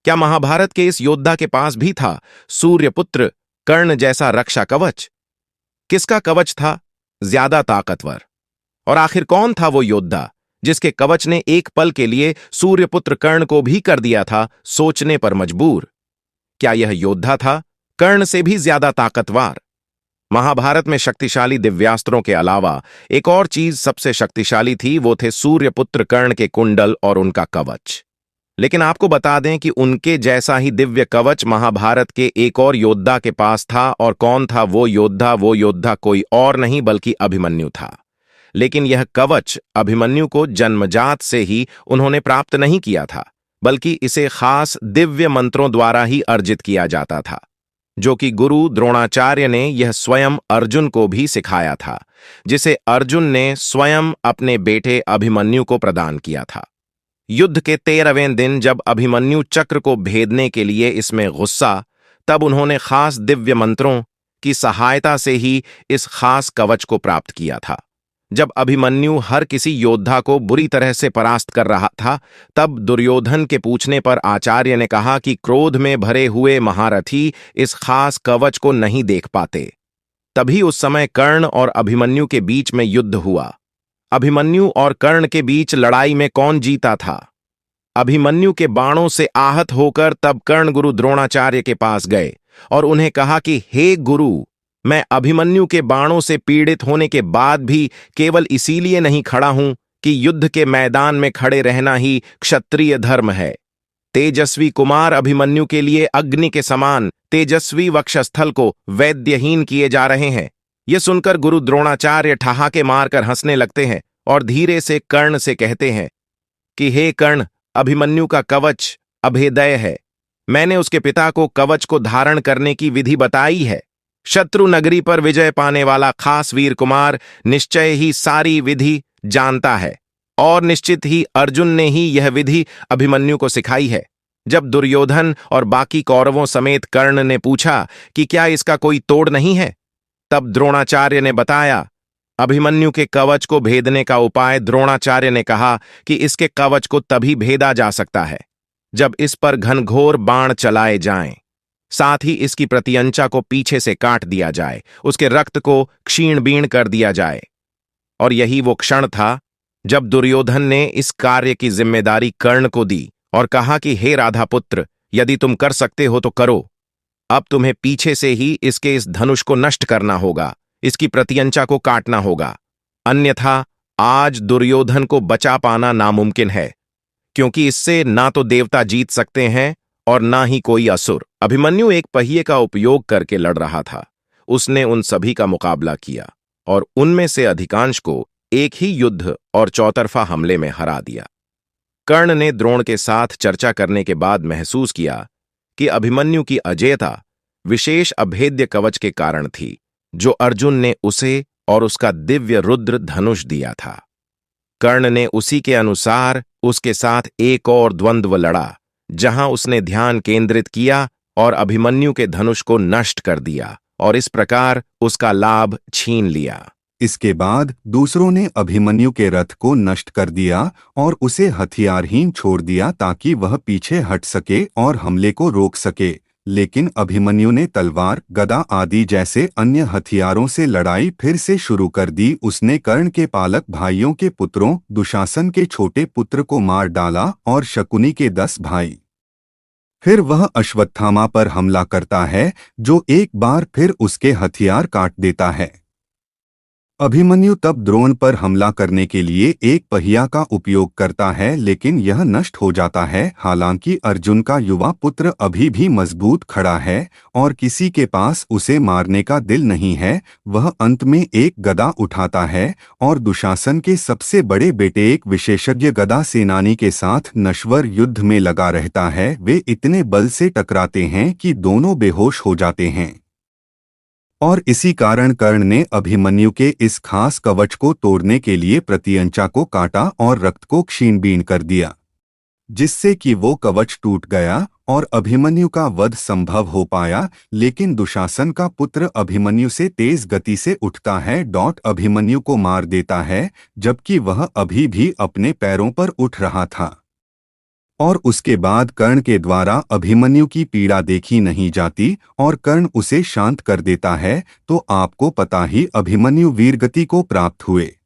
क्या महाभारत के इस योद्धा के पास भी था सूर्यपुत्र कर्ण जैसा रक्षा कवच? किसका कवच था ज्यादा ताकतवर? और आखिर कौन था वो योद्धा जिसके कवच ने एक पल के लिए सूर्यपुत्र कर्ण को भी कर दिया था सोचने पर मजबूर? क्या यह योद्धा था कर्ण से भी ज्यादा ताकतवर? महाभारत में शक्तिशाली दिव्यास्त्रों के अलावा एक और चीज सबसे शक्तिशाली थी, वो थे सूर्यपुत्र कर्ण के कुंडल और उनका कवच। लेकिन आपको बता दें कि उनके जैसा ही दिव्य कवच महाभारत के एक और योद्धा के पास था। और कौन था वो योद्धा? वो योद्धा कोई और नहीं बल्कि अभिमन्यु था। लेकिन यह कवच अभिमन्यु को जन्मजात से ही उन्होंने प्राप्त नहीं किया था, बल्कि इसे खास दिव्य मंत्रों द्वारा ही अर्जित किया जाता था, जो कि गुरु द्रोणाचार्य ने यह स्वयं अर्जुन को भी सिखाया था, जिसे अर्जुन ने स्वयं अपने बेटे अभिमन्यु को प्रदान किया था। युद्ध के 13वें दिन जब अभिमन्यु चक्र को भेदने के लिए इसमें गुस्सा, तब उन्होंने खास दिव्य मंत्रों की सहायता से ही इस खास कवच को प्राप्त किया था। जब अभिमन्यु हर किसी योद्धा को बुरी तरह से परास्त कर रहा था, तब दुर्योधन के पूछने पर आचार्य ने कहा कि क्रोध में भरे हुए महारथी इस खास कवच को नहीं देख पाते। तभी उस समय कर्ण और अभिमन्यु के बीच में युद्ध हुआ। अभिमन्यु और कर्ण के बीच लड़ाई में कौन जीता था? अभिमन्यु के बाणों से आहत होकर तब कर्ण गुरु द्रोणाचार्य के पास गए और उन्हें कहा कि हे गुरु, मैं अभिमन्यु के बाणों से पीड़ित होने के बाद भी केवल इसीलिए नहीं खड़ा हूं कि युद्ध के मैदान में खड़े रहना ही क्षत्रिय धर्म है। तेजस्वी कुमार अभिमन्यु के लिए अग्नि के समान तेजस्वी वक्षस्थल को वैद्यहीन किए जा रहे हैं। यह सुनकर गुरु द्रोणाचार्य ठहाके मारकर हंसने लगते हैं और धीरे से कर्ण से कहते हैं कि हे कर्ण, अभिमन्यु का कवच अभेदय है। मैंने उसके पिता को कवच को धारण करने की विधि बताई है। शत्रु नगरी पर विजय पाने वाला खास वीर कुमार निश्चय ही सारी विधि जानता है और निश्चित ही अर्जुन ने ही यह विधि अभिमन्यु को सिखाई है। जब दुर्योधन और बाकी कौरवों समेत कर्ण ने पूछा कि क्या इसका कोई तोड़ नहीं है, तब द्रोणाचार्य ने बताया अभिमन्यु के कवच को भेदने का उपाय। द्रोणाचार्य ने कहा कि इसके कवच को तभी भेदा जा सकता है जब इस पर घनघोर बाण चलाए जाएं, साथ ही इसकी प्रतियंचा को पीछे से काट दिया जाए, उसके रक्त को क्षीण बीण कर दिया जाए। और यही वो क्षण था जब दुर्योधन ने इस कार्य की जिम्मेदारी कर्ण को दी और कहा कि हे राधापुत्र, यदि तुम कर सकते हो तो करो। अब तुम्हें पीछे से ही इसके इस धनुष को नष्ट करना होगा, इसकी प्रतियंचा को काटना होगा, अन्यथा आज दुर्योधन को बचा पाना नामुमकिन है, क्योंकि इससे ना तो देवता जीत सकते हैं और ना ही कोई असुर। अभिमन्यु एक पहिए का उपयोग करके लड़ रहा था। उसने उन सभी का मुकाबला किया और उनमें से अधिकांश को एक ही युद्ध और चौतरफा हमले में हरा दिया। कर्ण ने द्रोण के साथ चर्चा करने के बाद महसूस किया कि अभिमन्यु की अजेयता विशेष अभेद्य कवच के कारण थी, जो अर्जुन ने उसे और उसका दिव्य रुद्र धनुष दिया था। कर्ण ने उसी के अनुसार उसके साथ एक और द्वंद्व लड़ा, जहां उसने ध्यान केंद्रित किया और अभिमन्यु के धनुष को नष्ट कर दिया और इस प्रकार उसका लाभ छीन लिया। इसके बाद दूसरों ने अभिमन्यु के रथ को नष्ट कर दिया और उसे हथियारहीन छोड़ दिया ताकि वह पीछे हट सके और हमले को रोक सके। लेकिन अभिमन्यु ने तलवार, गदा आदि जैसे अन्य हथियारों से लड़ाई फिर से शुरू कर दी। उसने कर्ण के पालक भाइयों के पुत्रों, दुशासन के छोटे पुत्र को मार डाला और शकुनी के 10 भाई। फिर वह अश्वत्थामा पर हमला करता है, जो एक बार फिर उसके हथियार काट देता है। अभिमन्यु तब द्रोण पर हमला करने के लिए एक पहिया का उपयोग करता है, लेकिन यह नष्ट हो जाता है। हालांकि अर्जुन का युवा पुत्र अभी भी मजबूत खड़ा है और किसी के पास उसे मारने का दिल नहीं है। वह अंत में एक गदा उठाता है और दुशासन के सबसे बड़े बेटे एक विशेषज्ञ गदा सेनानी के साथ नश्वर युद्ध में लगा रहता है। वे इतने बल से टकराते हैं कि दोनों बेहोश हो जाते हैं और इसी कारण कर्ण ने अभिमन्यु के इस खास कवच को तोड़ने के लिए प्रतियंचा को काटा और रक्त को क्षीण-बीण कर दिया, जिससे कि वो कवच टूट गया और अभिमन्यु का वध संभव हो पाया। लेकिन दुशासन का पुत्र अभिमन्यु से तेज गति से उठता है, अभिमन्यु को मार देता है, जबकि वह अभी भी अपने पैरों पर उठ रहा था। और उसके बाद कर्ण के द्वारा अभिमन्यु की पीड़ा देखी नहीं जाती और कर्ण उसे शांत कर देता है, तो आपको पता ही अभिमन्यु वीरगति को प्राप्त हुए।